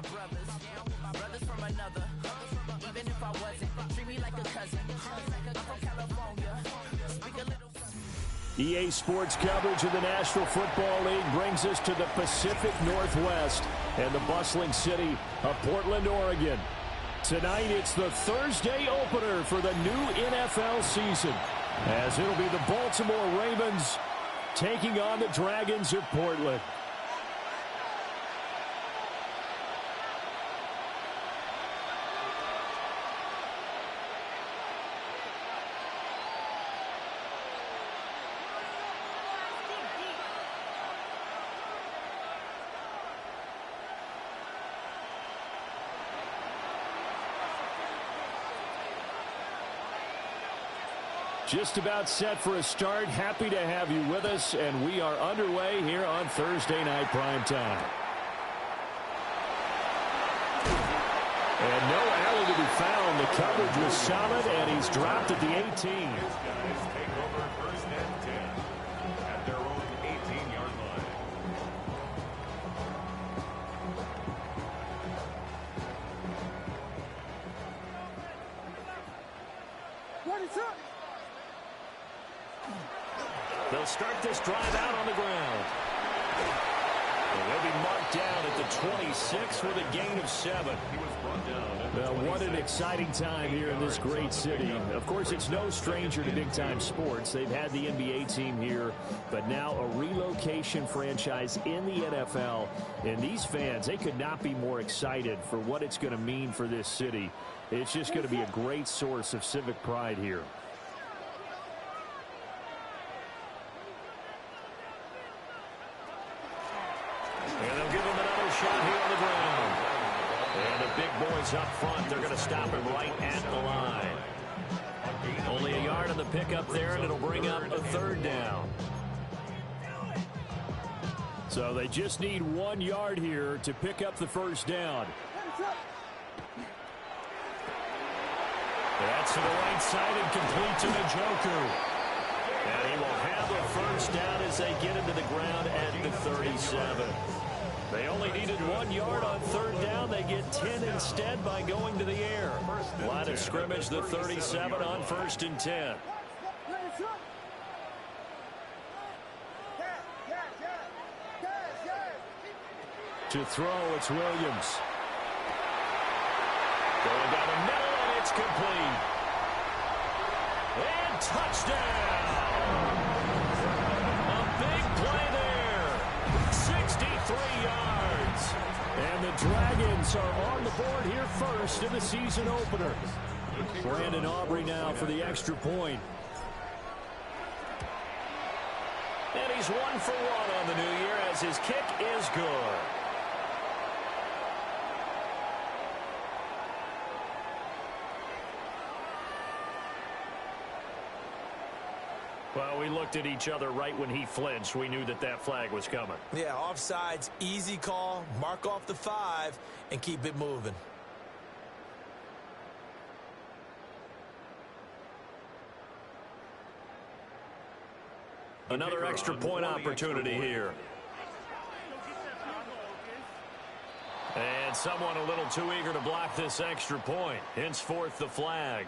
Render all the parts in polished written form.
brothers from another. Even if I wasn't, treat me like a cousin. I'm from California. Speak a little. EA Sports coverage of the National Football League brings us to the Pacific Northwest and the bustling city of Portland, Oregon. Tonight, it's the Thursday opener for the new NFL season, as it'll be the Baltimore Ravens taking on the Dragons of Portland. Just about set for a start. Happy to have you with us, and we are underway here on Thursday Night Primetime. And no alley to be found. The coverage was solid, and he's dropped at the 18. His guys take over first and 10 at their own 18-yard line. What is up? They'll start this drive out on the ground. And they'll be marked down at the 26 with a gain of 7. He was brought down. Well, what an exciting time here in this great city. Of course, it's no stranger to big-time sports. They've had the NBA team here, but now a relocation franchise in the NFL. And these fans, they could not be more excited for what it's going to mean for this city. It's just going to be a great source of civic pride here. And they'll give him another shot here on the ground. And the big boys up front, they're going to stop him right at the line. Only a yard on the pickup there, and it'll bring up a third down. So they just need 1 yard here to pick up the first down. That's to the right side and complete to Njoku. And he will have a first down as they get into the ground at the 37. They only needed 1 yard on third down. They get 10 instead by going to the air. Line of scrimmage, the 37 on first and 10. To throw, it's Williams. Going down the middle, and it's complete. And touchdown! A big play there. 63 yards. And the Dragons are on the board here first in the season opener. Brandon Aubrey now for the extra point. And he's 1 for 1 on the new year as his kick is good. Well, we looked at each other right when he flinched. We knew that that flag was coming. Yeah, offsides, easy call, mark off the 5, and keep it moving. Another extra point opportunity here. And someone a little too eager to block this extra point. Henceforth, the flag.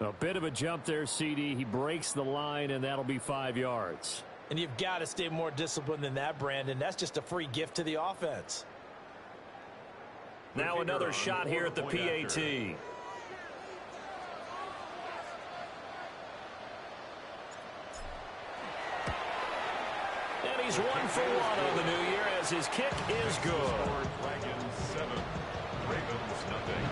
A bit of a jump there, CD. He breaks the line, and that'll be 5 yards. And you've got to stay more disciplined than that, Brandon. That's just a free gift to the offense. Now another shot here at the PAT. And he's 1 for 1 on the new year as his kick is good. Dragons 7, Ravens nothing.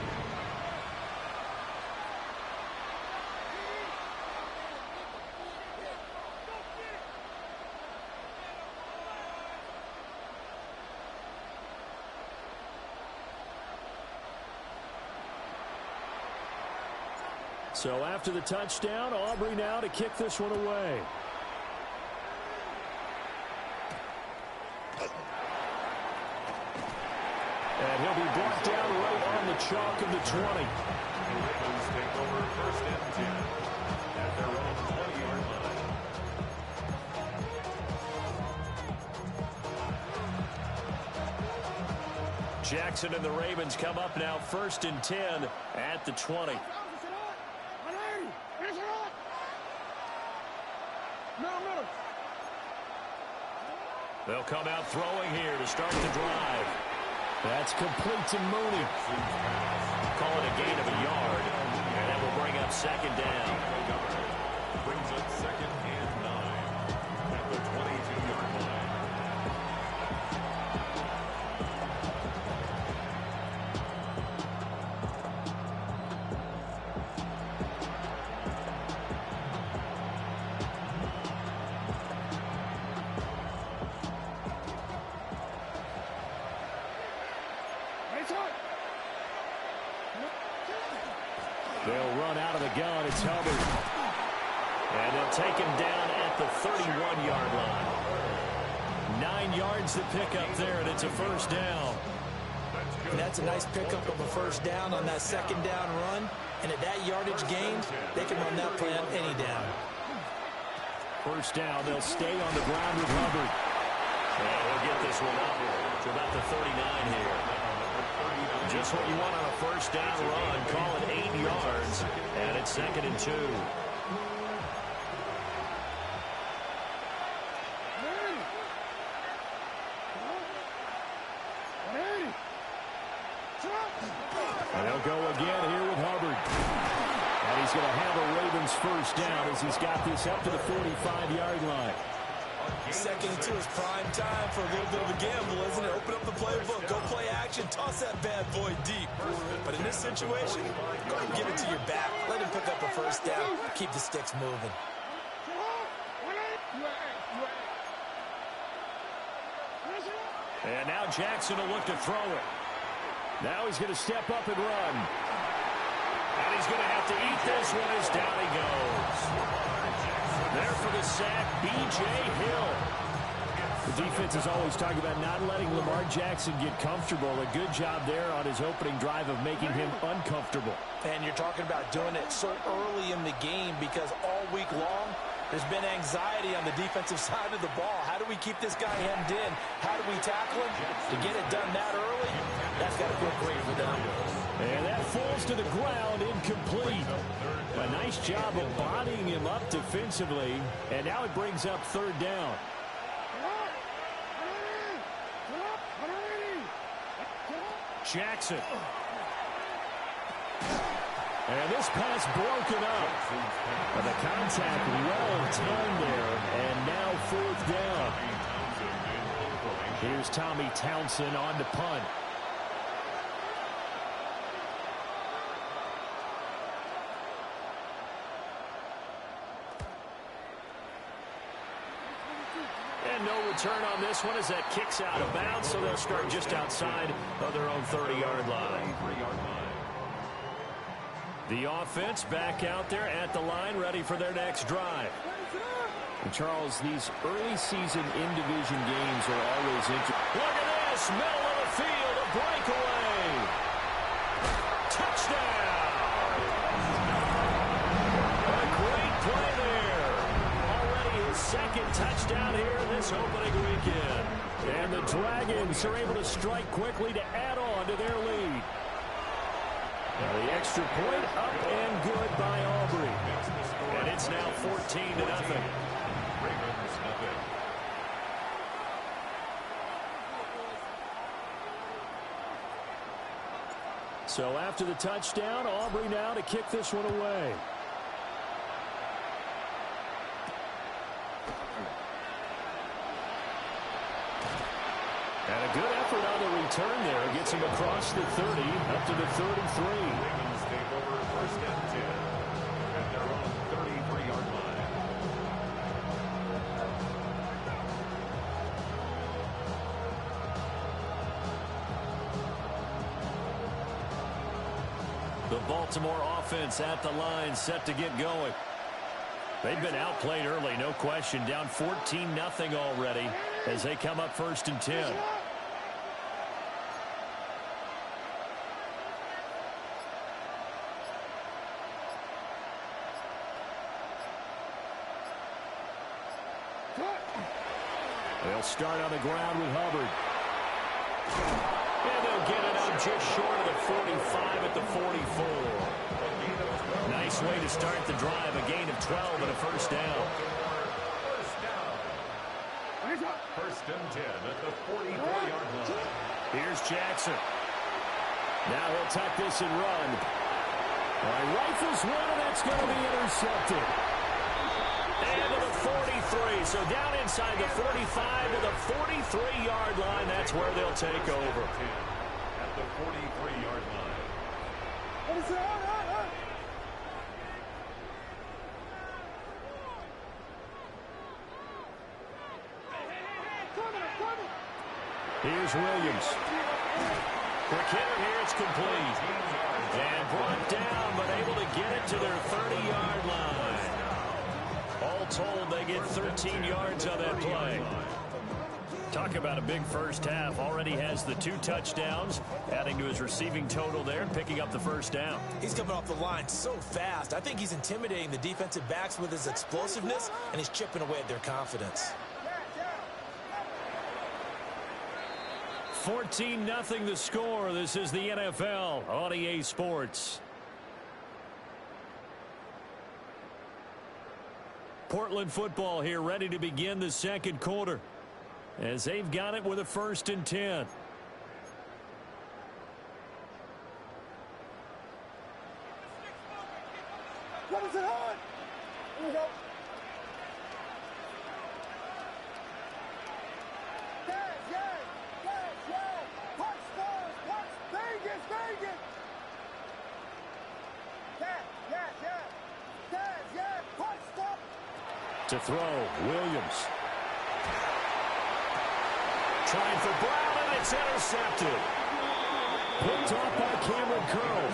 So after the touchdown, Aubrey now to kick this one away. And he'll be brought down right on the chalk of the 20. The Ravens take over first and 10 at their own 20-yard line. Jackson and the Ravens come up now 1st and 10 at the 20. They'll come out throwing here to start the drive. That's complete to Mooney. Call it a gain of a yard, and that will bring up 2nd down. Brings up 2nd and 9 at the 22-yard line. They'll run out of the gun. It's Hubbard. And they'll take him down at the 31-yard line. 9 yards to pick up there, and it's a 1st down. And that's a nice pickup of a 1st down on that 2nd down run. And at that yardage gain, they can run that play on any down. 1st down. They'll stay on the ground with Hubbard. And he'll get this one up to about the 39 here. Just what you want on a 1st down run. Call it 8 yards. And it's 2nd and 2. And they'll go again here with Hubbard. And he's going to have a Ravens 1st down as he's got this up to the 45-yard line. 2nd and 2 is prime time for a little bit of a gamble, isn't it? Open up the playbook, go play action, toss that bad boy deep. But in this situation, go ahead and give it to your back. Let him pick up a 1st down. Keep the sticks moving. And now Jackson will look to throw it. Now he's going to step up and run. And he's going to have to eat this one as down he goes. There for the sack, B.J. Hill. The defense is always talking about not letting Lamar Jackson get comfortable. A good job there on his opening drive of making him uncomfortable. And you're talking about doing it so early in the game because all week long, there's been anxiety on the defensive side of the ball. How do we keep this guy hemmed in? How do we tackle him? To get it done that early, that's got to feel great for them. And that falls to the ground, incomplete. A nice job of bodying him up defensively. And now it brings up 3rd down. Jackson. And this pass broken up. And the contact well timed there. And now 4th down. Here's Tommy Townsend on to punt. And no return on this one as that kicks out of bounds, so they'll start just outside of their own 30-yard line. The offense back out there at the line, ready for their next drive. And Charles, these early season in-division games are always interesting. Look at this, middle of the field, a breakaway. Touchdown! A great play there. Already his 2nd touchdown here this opening weekend. And the Dragons are able to strike quickly to add on to their lead. Now the extra point up and good by Aubrey. And it's now 14-0. So after the touchdown, Aubrey now to kick this one away. And a good effort on the return there. Gets him across the 30, up to the 33. Ravens take over 1st and 10 at their own 33-yard line. The Baltimore offense at the line, set to get going. They've been outplayed early, no question. Down 14-0 already as they come up 1st and 10. They'll start on the ground with Hubbard. And they'll get it up just short of the 45 at the 44. Nice way to start the drive. A gain of 12 and a first down. First and 10 at the 44-yard line. Here's Jackson. Now he'll tuck this and run. All right, rifles one, and that's going to be intercepted. And to the 43. So down inside the 45 to the 43-yard line. That's where they'll take over. At the 43-yard line. What is that? Here's Williams. Quick hitter here, it's complete. And brought down, but able to get it to their 30-yard line. All told, they get 13 yards on that play. Talk about a big first half. Already has the 2 touchdowns, adding to his receiving total there, picking up the first down. He's coming off the line so fast. I think he's intimidating the defensive backs with his explosiveness, and he's chipping away at their confidence. 14-0 the score. This is the NFL on EA Sports. Portland football here, ready to begin the second quarter, as they've got it with a 1st and 10. What is it on? Here we go. To throw, Williams. Trying for Brown, and it's intercepted. Picked off by Cameron Curl.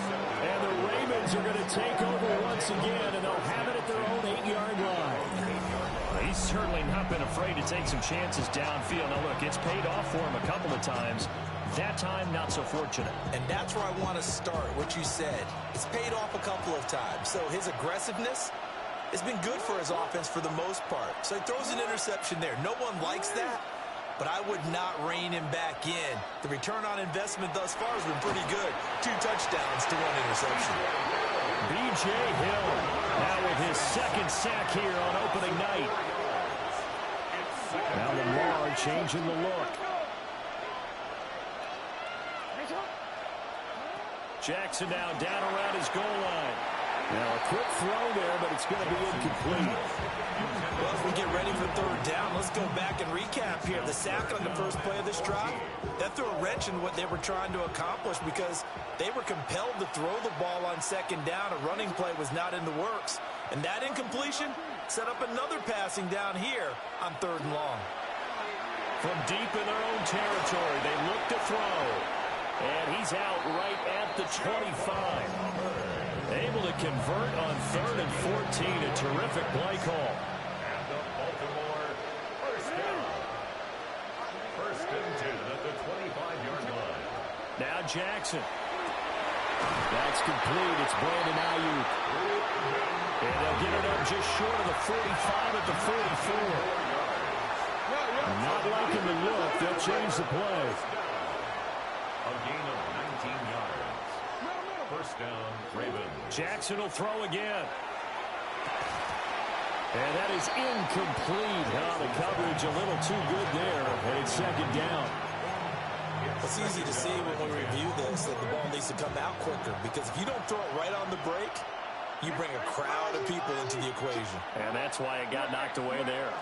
And the Ravens are going to take over once again, and they'll have it at their own 8-yard line. He's certainly not been afraid to take some chances downfield. Now, look, it's paid off for him a couple of times. That time, not so fortunate. And that's where I want to start, what you said. It's paid off a couple of times. So his aggressiveness has been good for his offense for the most part. So he throws an interception there. No one likes that, but I would not rein him back in. The return on investment thus far has been pretty good. 2 touchdowns to 1 interception. B.J. Hill now with his 2nd sack here on opening night. Now Lamar changing the look. Jackson now down around his goal line. Now a quick throw there, but it's going to be incomplete. Well, as we get ready for 3rd down, let's go back and recap here. The sack on the first play of this drive, that threw a wrench in what they were trying to accomplish because they were compelled to throw the ball on 2nd down. A running play was not in the works. And that incompletion set up another passing down here on 3rd and long. From deep in their own territory, they look to throw. And he's out right at the 25. Able to convert on 3rd and 14. A terrific play call. And the Baltimore first down. 1st and 10 at the 25-yard line. Now Jackson. That's complete. It's Brandon Ayuk. And they'll get it up just short of the 45 at the 44. Not liking the look. They'll change the play. A gain of 19 yards. First down, Ravens. Jackson will throw again. And that is incomplete. Oh, the coverage a little too good there. And it's 2nd down. It's easy to see when we review this that the ball needs to come out quicker because if you don't throw it right on the break, you bring a crowd of people into the equation. And that's why it got knocked away there.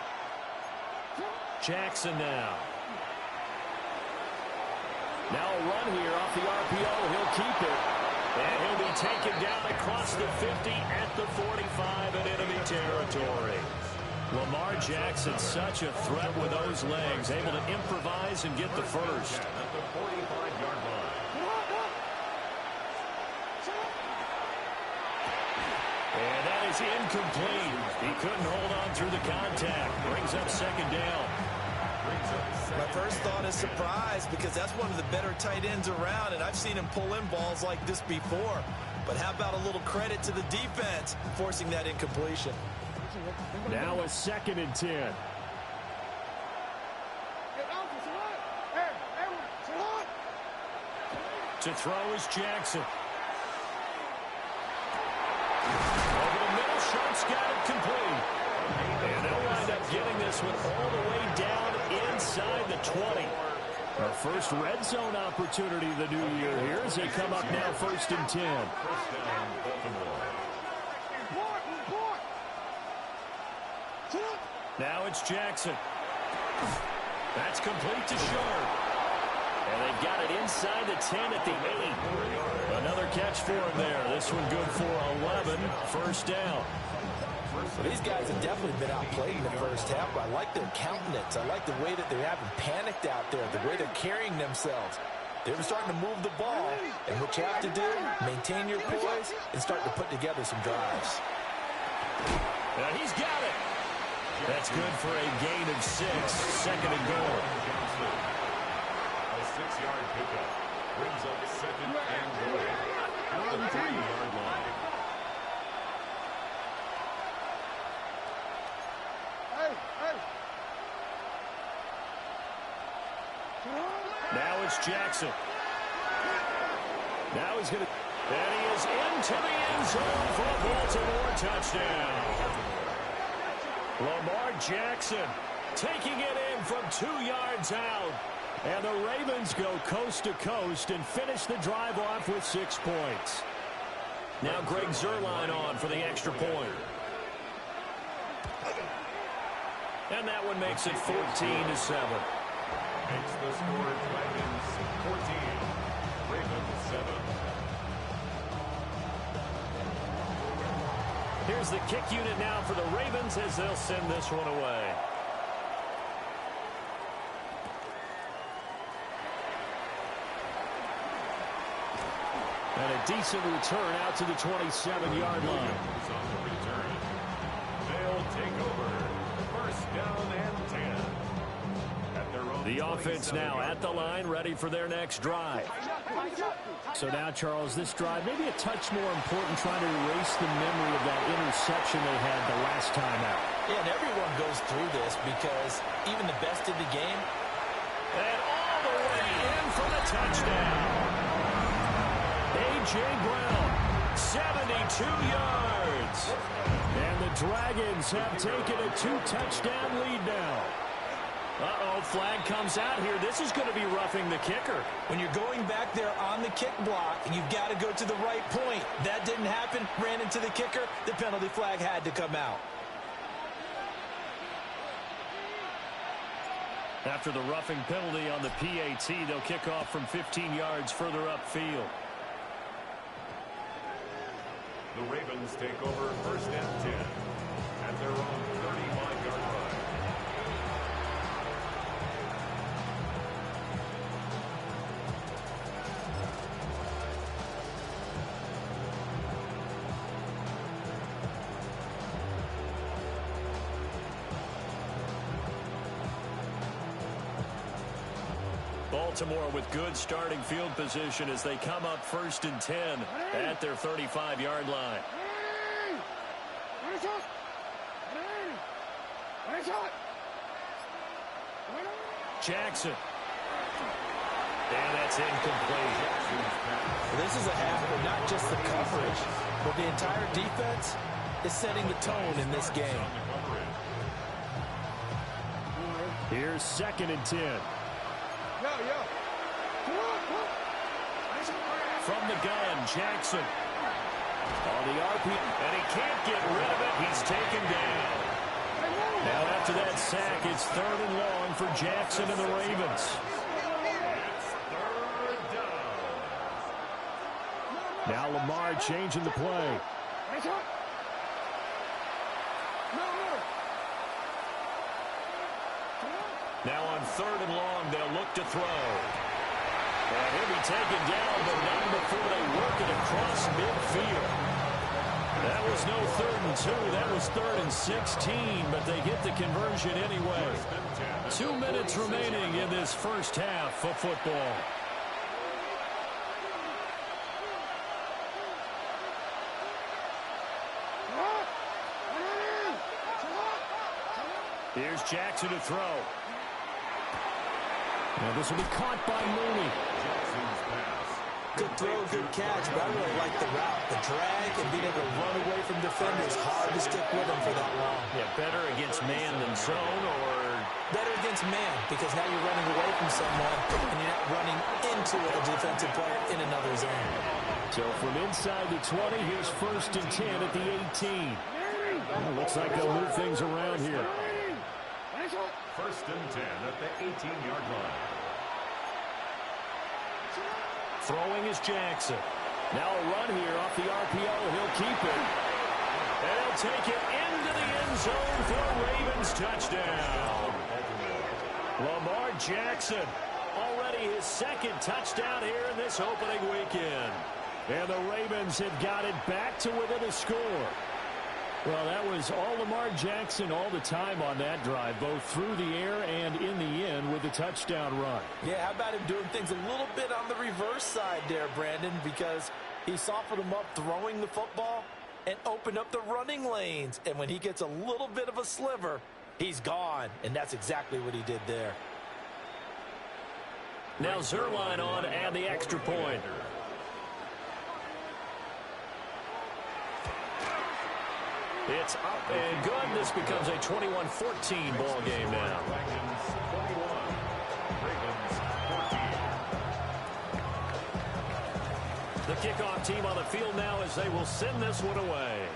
Jackson now. Now a run here off the RPO. He'll keep it. And he'll be taken down across the 50 at the 45 in enemy territory. Lamar Jackson, such a threat with those legs. Able to improvise and get the first. At the 45-yard line. And that is incomplete. He couldn't hold on through the contact. Brings up 2nd down. My first thought is surprise because that's one of the better tight ends around, and I've seen him pull in balls like this before. But how about a little credit to the defense forcing that incompletion? Now a 2nd and 10. To throw is Jackson. Over the middle, Schultz got it complete. And they'll wind up getting this one all the way down inside the 20. Our first red zone opportunity of the new year here as they come up now 1st and 10. Now it's Jackson. That's complete to Sharp. And they've got it inside the 10 at the 8. Another catch for him there. This one good for 11. First down. Well, these guys have definitely been outplayed in the first half, but I like their countenance. I like the way that they haven't panicked out there, the way they're carrying themselves. They're starting to move the ball, and what you have to do, maintain your poise and start to put together some drives. And he's got it. That's good for a gain of 6. Second and goal. A 6-yard pickup brings up second and goal at the 3-yard line. Now it's Jackson. Now he's going to... And he is into the end zone for a Baltimore touchdown. Lamar Jackson taking it in from 2 yards out. And the Ravens go coast to coast and finish the drive off with 6 points. Now Greg Zuerlein on for the extra point. And that one makes it 14-7. Makes the score Dragons 14, Ravens 7. Here's the kick unit now for the Ravens as they'll send this one away. And a decent return out to the 27-yard line. On the return. They'll take over. First down and 10. At their own The offense now at the line, ready for their next drive. So now, Charles, this drive maybe a touch more important, trying to erase the memory of that interception they had the last time out. Yeah, and everyone goes through this because even the best of the game. And all the way in for the touchdown. A.J. Brown, 72 yards. And the Dragons have taken a 2-touchdown lead now. Uh-oh, flag comes out here. This is going to be roughing the kicker. When you're going back there on the kick block, you've got to go to the right point. That didn't happen. Ran into the kicker. The penalty flag had to come out. After the roughing penalty on the PAT, they'll kick off from 15 yards further upfield. The Ravens take over first and 10 at their own 35-yard line. Baltimore with good starting field position as they come up first and 10 at their 35-yard line. Jackson. And that's incomplete. This is a half where not just the coverage, but the entire defense is setting the tone in this game. Here's second and 10. From the gun, Jackson. On the RP, and he can't get rid of it. He's taken down. Now after that sack, it's 3rd and long for Jackson and the Ravens. Now Lamar changing the play. Now on 3rd and long, they'll look to throw. And he'll be taken down, but not before they work it across midfield. That was no 3rd and 2. That was 3rd and 16, but they get the conversion anyway. 2 minutes remaining in this first half of football. Here's Jackson to throw. Now this will be caught by Mooney. Jackson's pass Good throw, good catch, but I really like the route. The drag and being able to run away from defenders. Hard to stick with him for that long. Yeah, better against man than zone, or better against man, because now you're running away from someone and you're not running into a defensive player in another zone. So from inside the 20, here's 1st and 10 at the 18. Well, looks like they'll move things around here. 1st and 10 at the 18-yard line. Throwing is Jackson. Now a run here off the RPO. He'll keep it. And he'll take it into the end zone for a Ravens touchdown. Lamar Jackson, already his 2nd touchdown here in this opening weekend. And the Ravens have got it back to within a score. Well, that was all Lamar Jackson all the time on that drive, both through the air and in the end with a touchdown run. Yeah, how about him doing things a little bit on the reverse side there, Brandon, because he softened him up throwing the football and opened up the running lanes. And when he gets a little bit of a sliver, he's gone. And that's exactly what he did there. Now Zuerlein on and the extra point. It's up and good. This becomes a 21-14 ball game now. The kickoff team on the field now as they will send this one away.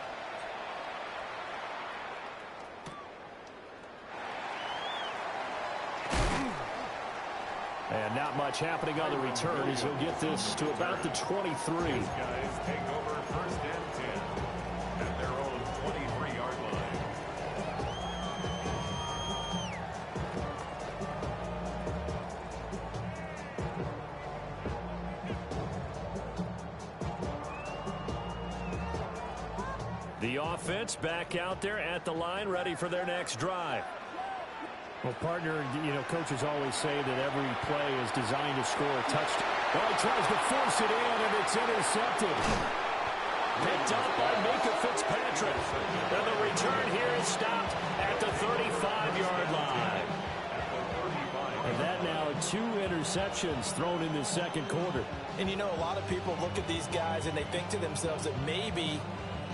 And not much happening on the return as he'll get this to about the 23. These guys take over 1st and 10 at their own 23-yard line. The offense back out there at the line, ready for their next drive. Well, partner, coaches always say that every play is designed to score a touchdown. Well, he tries to force it in, and it's intercepted. Picked up by Minkah Fitzpatrick. And the return here is stopped at the 35-yard line. And that now 2 interceptions thrown in the 2nd quarter. And a lot of people look at these guys and they think to themselves that maybe,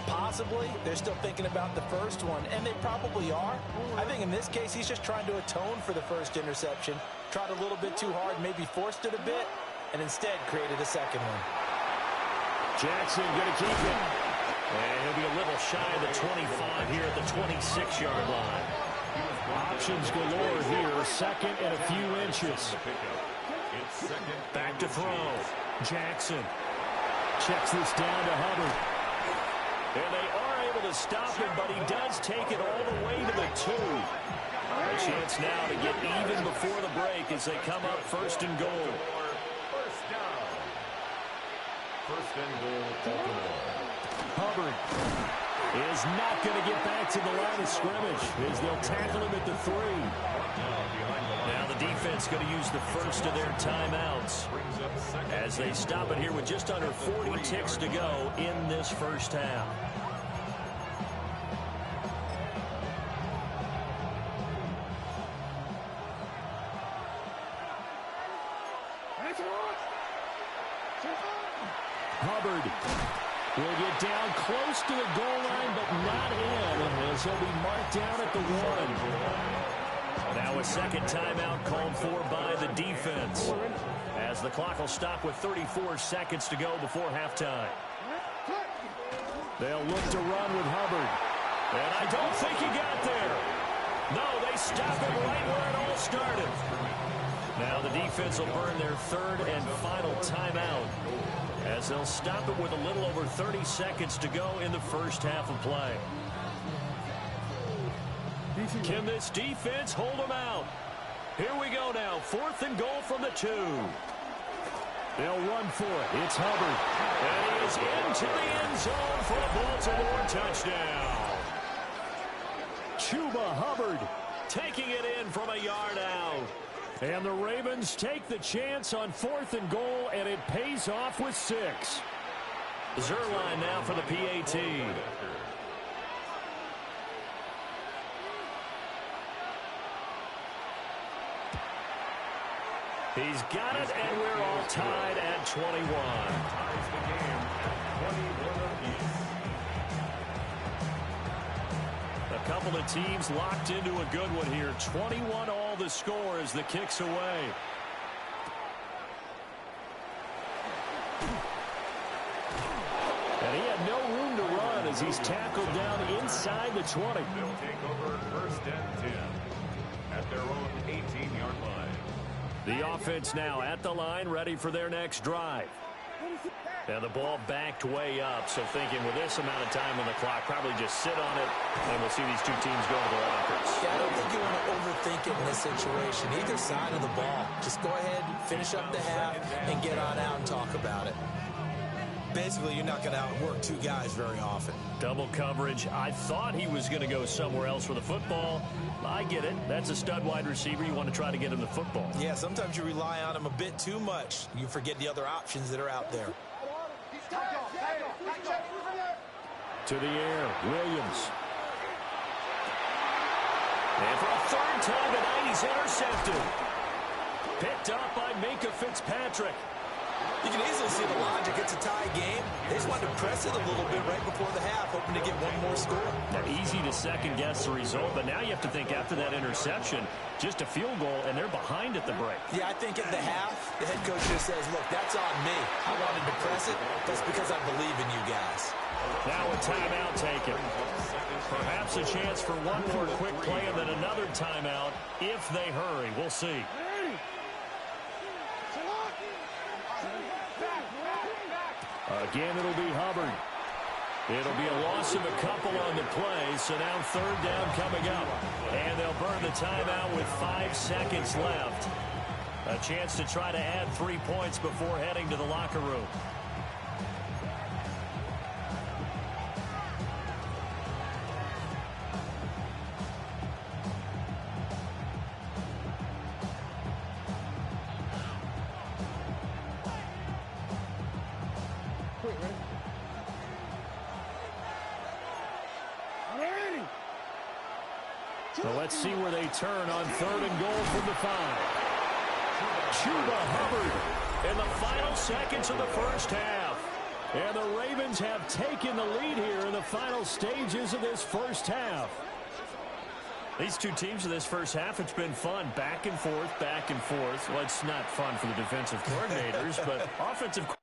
possibly, they're still thinking about the first one, and they probably are. I think in this case, he's just trying to atone for the first interception, tried a little bit too hard, maybe forced it a bit, and instead created a 2nd one. Jackson going to keep it. And he'll be a little shy of the 25 here at the 26-yard line. Options galore here, 2nd and a few inches. Back to throw. Jackson checks this down to Hubbard. And they are able to stop him, but he does take it all the way to the 2. A chance now to get even before the break as they come up 1st and goal. First down. 1st and goal, Baltimore. Hubbard is not going to get back to the line of scrimmage as they'll tackle him at the 3. Now the defense going to use the first of their timeouts as they stop it here with just under 40 ticks to go in this first half. Hubbard will get down close to the goal line, but not in, as he'll be marked down at the 1. Now a 2nd timeout called for by the defense, as the clock will stop with 34 seconds to go before halftime. They'll look to run with Hubbard, and I don't think he got there. No, they stop him right where it all started. Now the defense will burn their 3rd and final timeout, as they'll stop it with a little over 30 seconds to go in the first half of play. Can this defense hold them out? Here we go now. 4th and goal from the 2. They'll run for it. It's Hubbard. And he is into the end zone for a Baltimore touchdown. Chuba Hubbard taking it in from a yard out. And the Ravens take the chance on 4th and goal, and it pays off with 6. Zuerlein now for the PAT. He's got it, and we're all tied at 21. Ties the game at 21 apiece. A couple of teams locked into a good one here. 21 all the score as the kick's away. And he had no room to run as he's tackled down inside the 20. They'll take over first and 10 at their own 18-yard line. The offense now at the line, ready for their next drive. And the ball backed way up, so thinking with this amount of time on the clock, probably just sit on it, and we'll see these two teams go to the lockers. Yeah, I don't think you want to overthink it in this situation. Either side of the ball. Just go ahead, finish up the half, and get on out and talk about it. Basically, you're not going to outwork two guys very often. Double coverage. I thought he was going to go somewhere else for the football. I get it. That's a stud wide receiver. You want to try to get him the football. Yeah, sometimes you rely on him a bit too much. You forget the other options that are out there. To the air, Williams. And for a third time tonight, he's intercepted. Picked up by Minkah Fitzpatrick. You can easily see the logic. It's a tie game. They just wanted to press it a little bit right before the half, hoping to get one more score. Now, easy to second-guess the result, but now you have to think after that interception, just a field goal, and they're behind at the break. Yeah, I think at the half, the head coach just says, look, that's on me. I wanted to press it. That's because I believe in you guys. Now a timeout taken. Perhaps a chance for one more quick play and then another timeout if they hurry. We'll see. Again, it'll be Hubbard. It'll be a loss of a couple on the play, so now third down coming up. And they'll burn the timeout with 5 seconds left. A chance to try to add 3 points before heading to the locker room. So let's see where they turn on third and goal from the 5. Chuba Hubbard in the final seconds of the first half. And the Ravens have taken the lead here in the final stages of this first half. These two teams in this first half, it's been fun. Back and forth, back and forth. Well, it's not fun for the defensive coordinators, but offensive coordinators.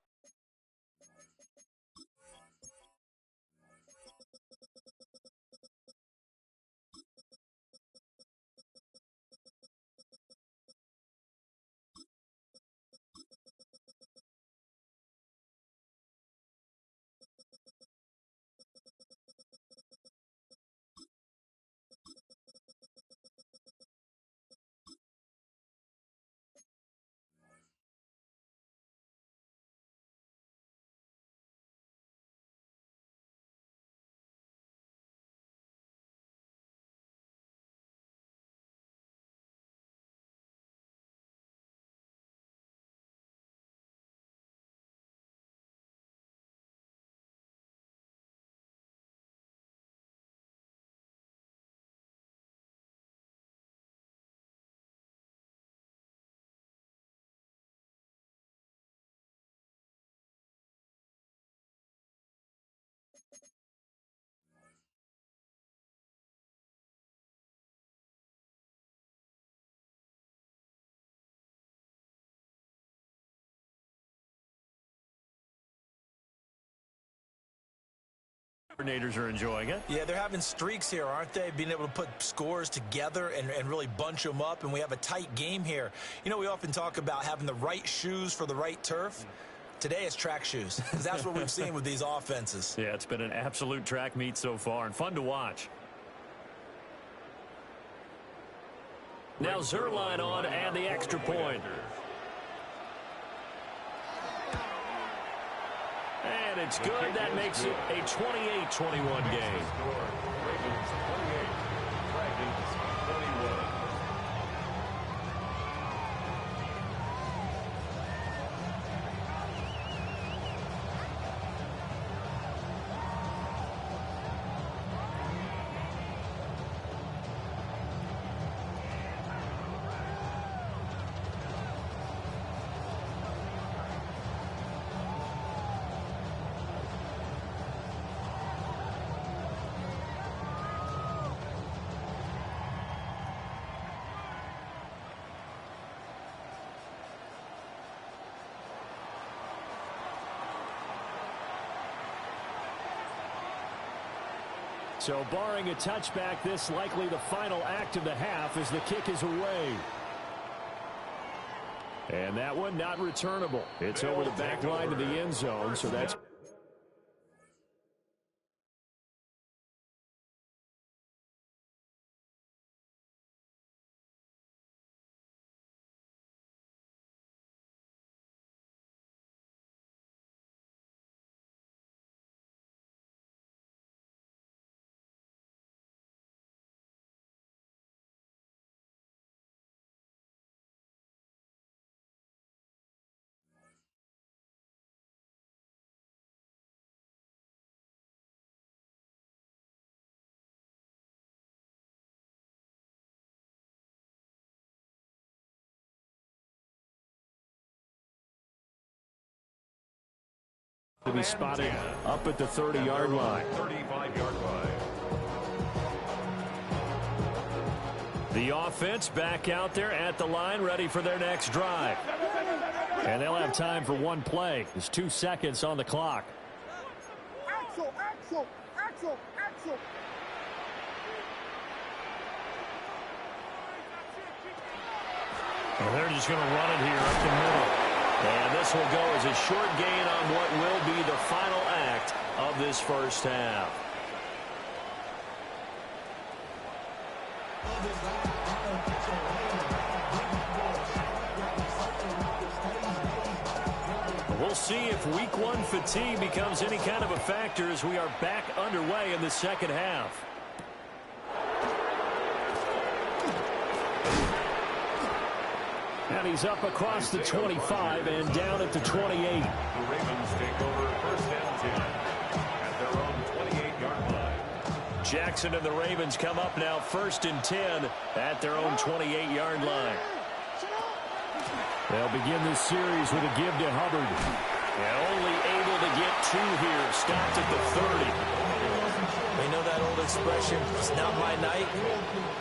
Coordinators are enjoying it. Yeah, they're having streaks here, aren't they? Being able to put scores together and really bunch them up, and we have a tight game here. You know, we often talk about having the right shoes for the right turf. Today it's track shoes, because that's what we've seen with these offenses. Yeah, it's been an absolute track meet so far, and fun to watch. Now Zuerlein on and the extra point. And it's good. That makes it a 28-21 game. Ravens 28, Dragons 21. So barring a touchback, this likely the final act of the half as the kick is away. And that one not returnable. It's over the back line to the end zone, so that's... to be spotted up at the 30-yard line. 35-yard line. The offense back out there at the line, ready for their next drive. And they'll have time for one play. There's 2 seconds on the clock. Axel, Axel, Axel, Axel. And they're just going to run it here up the middle. And this will go as a short gain on what will be the final act of this first half. We'll see if week 1 fatigue becomes any kind of a factor as we are back underway in the second half. And he's up across the 25 and down at the 28. The Ravens take over first and 10 at their own 28-yard line. Jackson and the Ravens come up now first and 10 at their own 28-yard line. They'll begin this series with a give to Hubbard. And only able to get 2 here. Stopped at the 30. We know that old expression, it's not my night.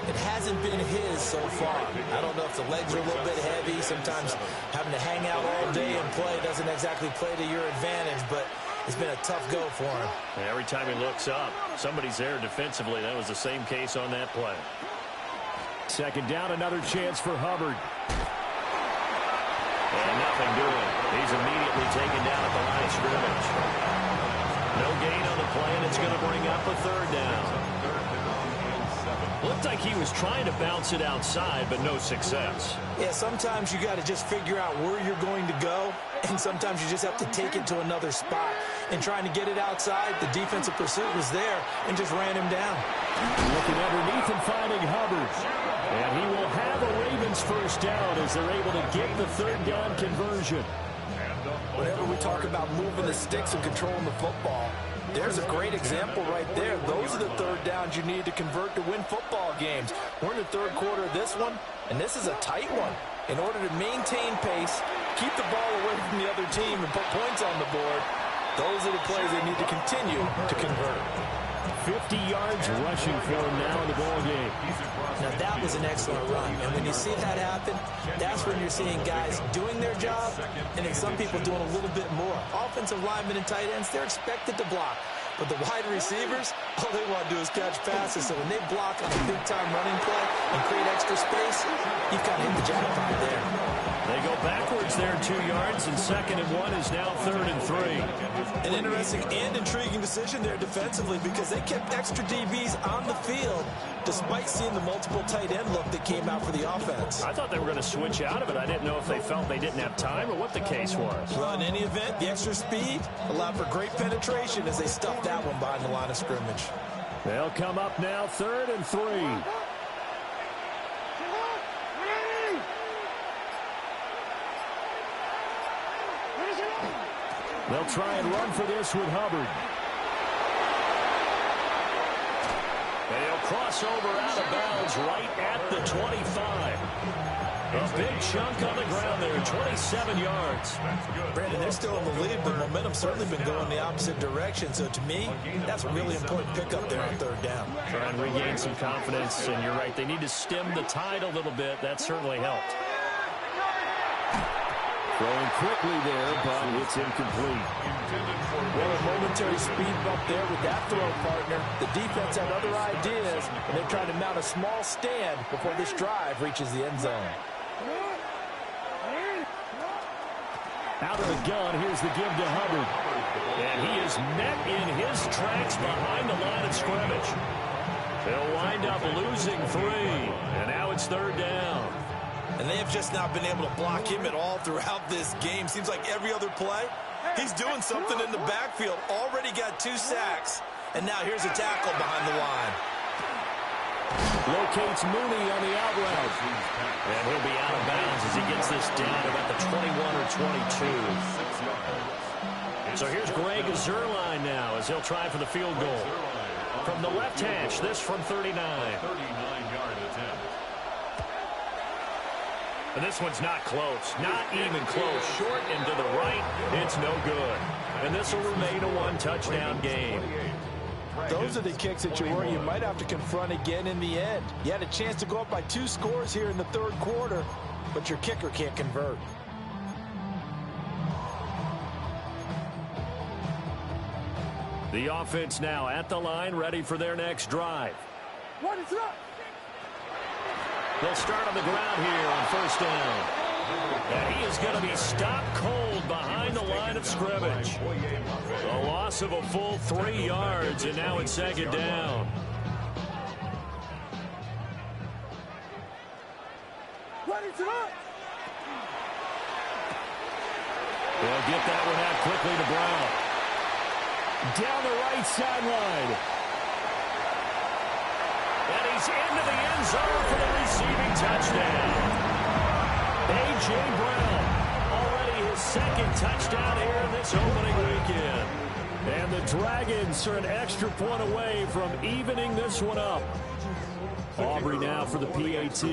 It hasn't been his so far. I don't know if the legs are a little bit heavy. Sometimes having to hang out all day and play doesn't exactly play to your advantage, but it's been a tough go for him. And every time he looks up, somebody's there defensively. That was the same case on that play. Second down, another chance for Hubbard. And nothing doing. He's immediately taken down at the line of scrimmage. No gain on the play, and it's going to bring up a third down. Looked like he was trying to bounce it outside, but no success. Yeah, sometimes you got to just figure out where you're going to go, and sometimes you just have to take it to another spot. And trying to get it outside, the defensive pursuit was there and just ran him down. Looking underneath and finding Hubbard. And he will have a Ravens first down as they're able to get the third down conversion. Whenever we talk about moving the sticks and controlling the football, there's a great example right there. Those are the third downs you need to convert to win football games. We're in the third quarter of this one, and this is a tight one. In order to maintain pace, keep the ball away from the other team, and put points on the board, those are the plays they need to continue to convert. 50 yards rushing for him now in the ball game. Now that was an excellent run, and when you see that happen, that's when you're seeing guys doing their job, and then some people doing a little bit more. Offensive linemen and tight ends, they're expected to block, but the wide receivers, all they want to do is catch passes. So when they block on a big-time running play and create extra space, you've kind of hit the jackpot there. They go backwards there 2 yards, and 2nd and 1 is now 3rd and 3. An interesting and intriguing decision there defensively because they kept extra DBs on the field despite seeing the multiple tight end look that came out for the offense. I thought they were going to switch out of it. I didn't know if they felt they didn't have time or what the case was. Well, in any event, the extra speed allowed for great penetration as they stuffed that one behind the line of scrimmage. They'll come up now 3rd and 3. They'll try and run for this with Hubbard. They'll cross over out of bounds right at the 25. A big chunk on the ground there, 27 yards. Brandon, they're still in the lead, but momentum's certainly been going the opposite direction. So to me, that's a really important pickup there on 3rd down. Try and regain some confidence, and you're right, they need to stem the tide a little bit. That certainly helped. Throwing quickly there, but it's incomplete. Well, a momentary speed bump there with that throw, partner. The defense had other ideas, and they're trying to mount a small stand before this drive reaches the end zone. Out of the gun, here's the give to Hubbard. And he is met in his tracks behind the line of scrimmage. They'll wind up losing 3, and now it's 3rd down. And they have just not been able to block him at all throughout this game. Seems like every other play, he's doing something in the backfield. Already got 2 sacks, and now here's a tackle behind the line. Locates Mooney on the out route. And he'll be out of bounds as he gets this down about the 21 or 22. So here's Greg Zuerlein now as he'll try for the field goal. From the left hash, this from 39. 39-yard attempt. And this one's not close. Not even close. Short and to the right, it's no good. And this will remain a 1-touchdown game. Those are the kicks that you worry you might have to confront again in the end. You had a chance to go up by 2 scores here in the 3rd quarter, but your kicker can't convert. The offense now at the line, ready for their next drive. What is up? They'll start on the ground here on 1st down. And he is going to be stopped cold behind the line of scrimmage. A loss of a full 3 yards, and now it's 2nd down. What is up? They'll get that one out quickly to Brown. Down the right sideline. And he's into the end zone for the receiving touchdown. A.J. Brown, already his 2nd touchdown here in this opening weekend. And the Dragons are an extra point away from evening this one up. Aubrey now for the PAT.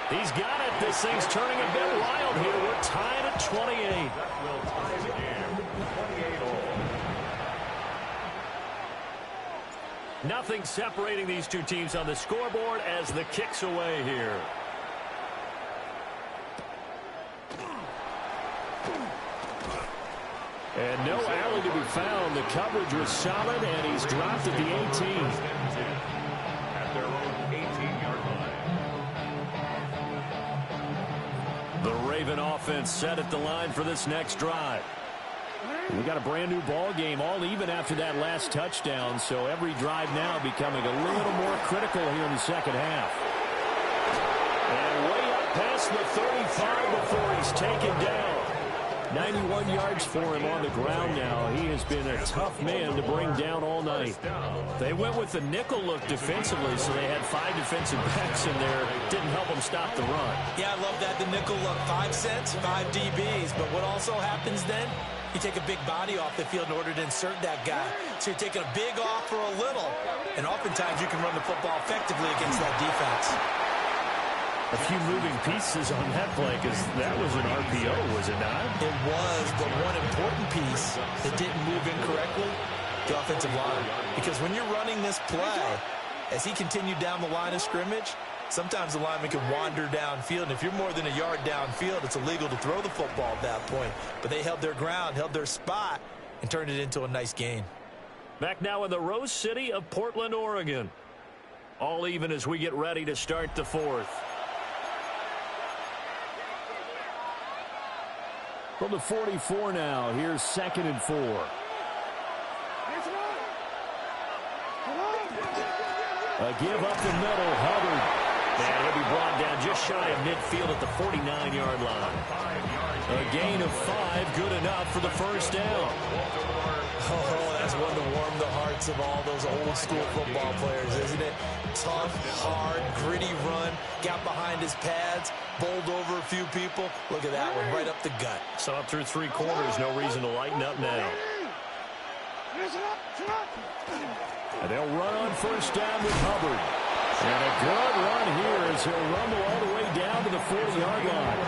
He's got it. This thing's turning a bit wild here. We're tied at 28. That will tie the game. 28-all. Nothing separating these two teams on the scoreboard as the kick's away here. And no alley to be found. The coverage was solid, and he's dropped at the 18. At their own 18-yard line. The Raven offense set at the line for this next drive. We got a brand new ball game, all even after that last touchdown, so every drive now becoming a little more critical here in the second half. And way up past the 35 before he's taken down. 91 yards for him on the ground now. He has been a tough man to bring down all night. They went with the nickel look defensively, so they had 5 defensive backs in there. Didn't help them stop the run. Yeah, I love that, the nickel look. 5 cents, 5 DBs. But what also happens then? You take a big body off the field in order to insert that guy. So you're taking a big off for a little. And oftentimes you can run the football effectively against that defense. A few moving pieces on that play because that was an RPO, was it not? It was, but one important piece that didn't move incorrectly, the offensive line. Because when you're running this play, as he continued down the line of scrimmage, sometimes the lineman can wander downfield. And if you're more than a yard downfield, it's illegal to throw the football at that point. But they held their ground, held their spot, and turned it into a nice gain. Back now in the Rose City of Portland, Oregon. All even as we get ready to start the 4th. From the 44 now, here's 2nd and 4. A give up the middle, Hubbard. And he'll be brought down just shy of midfield at the 49-yard line. A gain of 5, good enough for the 1st down. Oh, that's one to warm the hearts of all those old-school football players, isn't it? Tough, hard, gritty run, got behind his pads, bowled over a few people. Look at that one, right up the gut. So up through 3 quarters, no reason to lighten up now. And they'll run on 1st down with Hubbard. And a good run here as he'll rumble all the way down to the 40-yard line.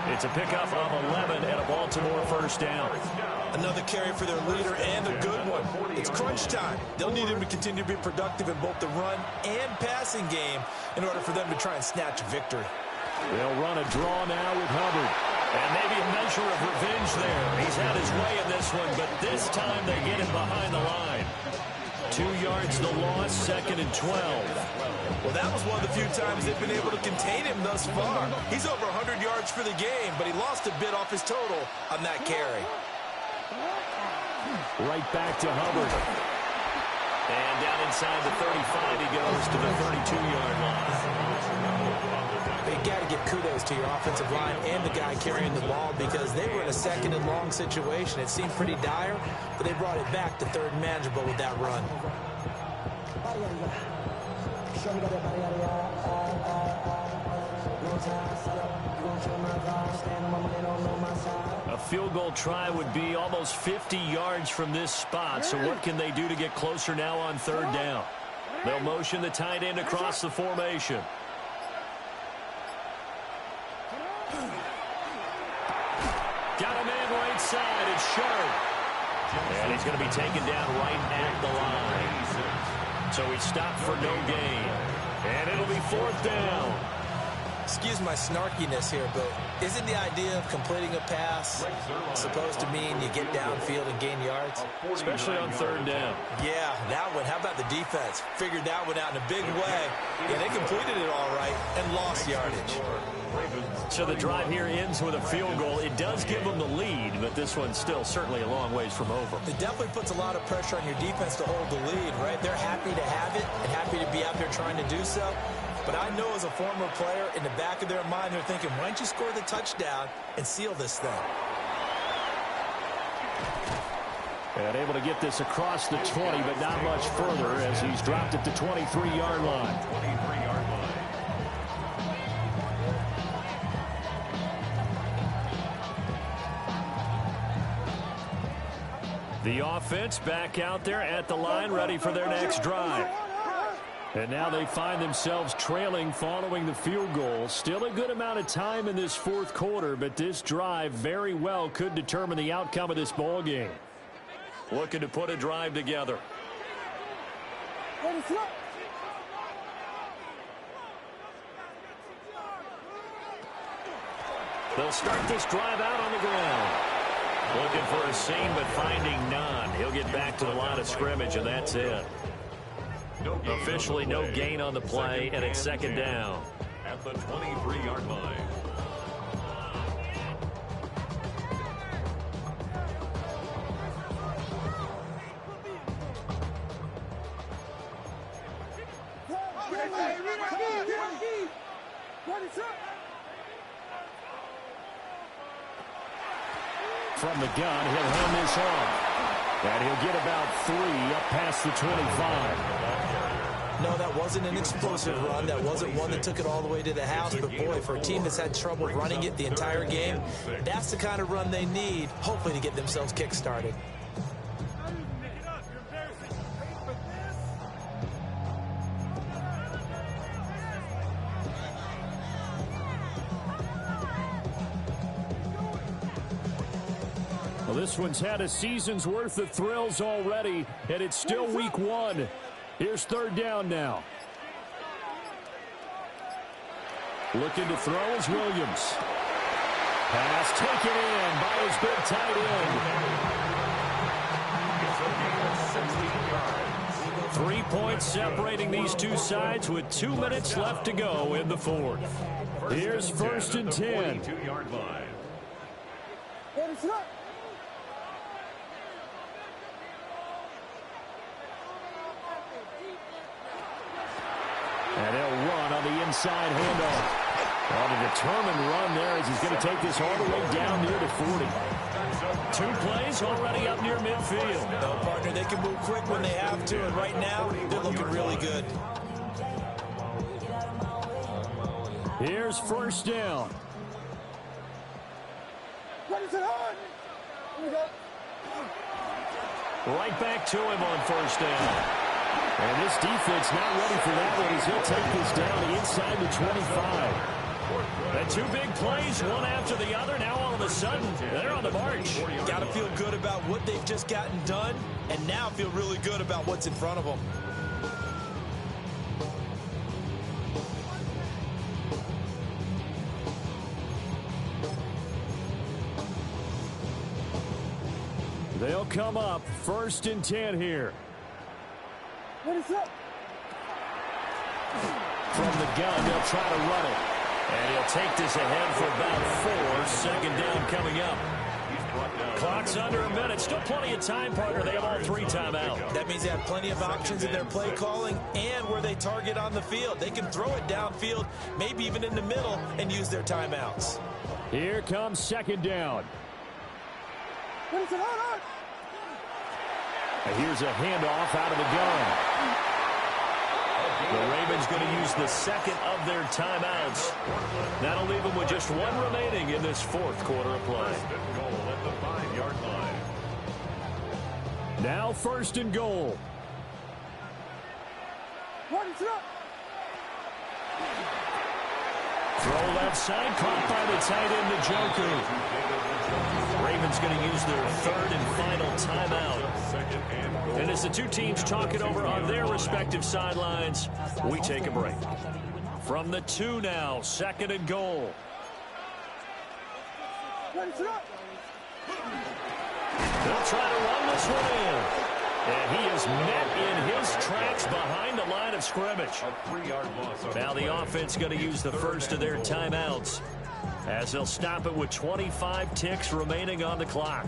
It's a pickup of 11 and a Baltimore first down. Another carry for their leader and a good one. It's crunch time. They'll need him to continue to be productive in both the run and passing game in order for them to try and snatch a victory. They'll run a draw now with Hubbard. And maybe a measure of revenge there. He's had his way in this one, but this time they get him behind the line. 2 yards the loss, 2nd and 12. Well, that was one of the few times they've been able to contain him thus far. He's over 100 yards for the game, but he lost a bit off his total on that carry. Right back to Hubbard. And down inside the 35, he goes to the 32-yard line. You got to give kudos to your offensive line and the guy carrying the ball because they were in a 2nd and long situation. It seemed pretty dire, but they brought it back to 3rd and manageable with that run. A field goal try would be almost 50 yards from this spot, so what can they do to get closer now on 3rd down? They'll motion the tight end across the formation. Got a man right side. It's Sharp. And he's going to be taken down right at the line. So he stopped for no gain. And it'll be 4th down. Excuse my snarkiness here, but isn't the idea of completing a pass supposed to mean you get downfield and gain yards? Especially on 3rd down. Yeah, that one. How about the defense? Figured that one out in a big way. Yeah, they completed it all right and lost yardage. So the drive here ends with a field goal. It does give them the lead, but this one's still certainly a long ways from over. It definitely puts a lot of pressure on your defense to hold the lead, right? They're happy to have it and happy to be out there trying to do so. But I know as a former player, in the back of their mind, they're thinking, why don't you score the touchdown and seal this thing? And able to get this across the 20, but not much further as he's dropped at the 23-yard line. 23-yard line. The offense back out there at the line, ready for their next drive. And now they find themselves trailing following the field goal. Still a good amount of time in this 4th quarter, but this drive very well could determine the outcome of this ball game. Looking to put a drive together. They'll start this drive out on the ground. Looking for a seam, but finding none. He'll get back to the line of scrimmage, and that's it. Officially no gain on the play, and it's 2nd down. At the 23-yard line. From the gun, he'll hand this off. And he'll get about 3 up past the 25. No, that wasn't an explosive run. That wasn't one that took it all the way to the house. But, boy, for a team that's had trouble running it the entire game, that's the kind of run they need, hopefully, to get themselves kick-started. Well, this one's had a season's worth of thrills already, and it's still week 1. Here's 3rd down now. Looking to throw is Williams. Pass taken in by his big tight end. 3 points separating these two sides with 2 minutes left to go in the 4th. Here's 1st and 10. 22-yard line. And they'll run on the inside handoff. On a determined run there as he's going to take this all the way down near the 40. 2 plays already up near midfield. No, partner, they can move quick when they have to, and right now, they're looking really good. Here's 1st down. Right back to him on 1st down. And this defense not ready for that one as he'll take this down inside the 25. And two big plays, one after the other. Now all of a sudden, they're on the march. Got to feel good about what they've just gotten done, and now feel really good about what's in front of them. They'll come up 1st and 10 here. What is up? From the gun, they'll try to run it. And he'll take this ahead for about 4. 2nd down coming up. Clock's under a minute. Still plenty of time, partner. They have all 3 timeouts. That means they have plenty of options in their play calling and where they target on the field. They can throw it downfield, maybe even in the middle, and use their timeouts. Here comes 2nd down. What is it? Hold on. And here's a handoff out of the gun. The Ravens going to use the 2nd of their timeouts. That'll leave them with just 1 remaining in this 4th quarter of play. Goal at the 5-yard line. Now 1st and goal. What is up? Throw left side, caught by the tight end, Njoku. Ravens going to use their 3rd and final timeout. And as the two teams talk it over on their respective sidelines, we take a break. From the 2 now, 2nd and goal. What is up? They'll try to run this one in. And he is met in his tracks behind the line of scrimmage. A 3-yard loss. Now the offense going to use the 1st of their timeouts, as they'll stop it with 25 ticks remaining on the clock.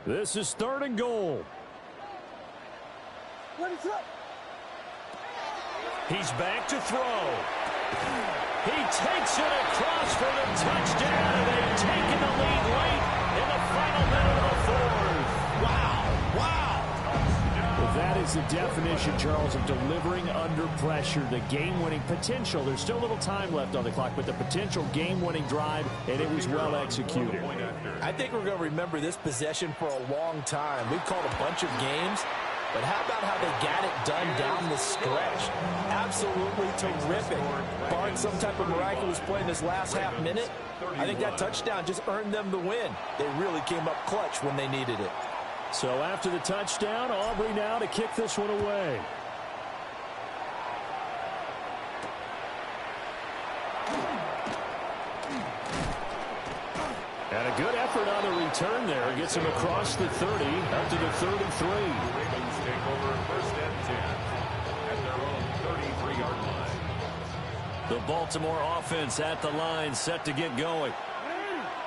This is 3rd and goal. What is up? He's back to throw. He takes it across for the touchdown, and they've taken the lead late in the final minute of the 4th. Wow. Wow. Well, that is the definition, Charles, of delivering under pressure. The game-winning potential. There's still a little time left on the clock, but the potential game-winning drive, and it was well executed. I think we're going to remember this possession for a long time. We've called a bunch of games, but how about how they got it done down the stretch? Absolutely terrific. Barring some type of miraculous play in this last half minute, I think that touchdown just earned them the win. They really came up clutch when they needed it. So after the touchdown, Aubrey now to kick this one away. And a good effort on the return there. Gets him across the 30 up to the 33. Ravens take over 1st and 10 at their own 33-yard line. The Baltimore offense at the line, set to get going.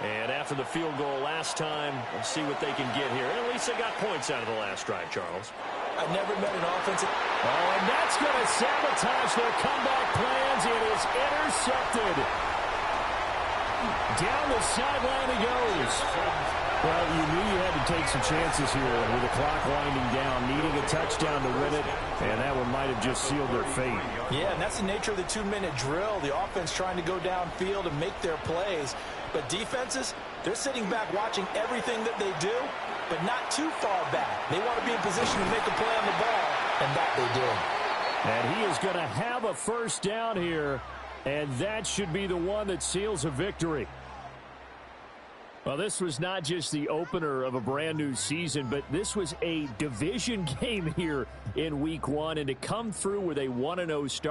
And after the field goal last time, we'll see what they can get here. At least they got points out of the last drive, Charles. I've never met an offensive... Oh, and that's going to sabotage their comeback plans. It is intercepted. Down the sideline he goes. Well, you knew you had to take some chances here with the clock winding down, needing a touchdown to win it, and that one might have just sealed their fate. Yeah, and that's the nature of the 2-minute drill. The offense trying to go downfield and make their plays. But defenses, they're sitting back watching everything that they do, but not too far back. They want to be in position to make a play on the ball, and that they did. And he is going to have a 1st down here, and that should be the one that seals a victory. Well, this was not just the opener of a brand new season, but this was a division game here in week 1, and to come through with a 1-0 start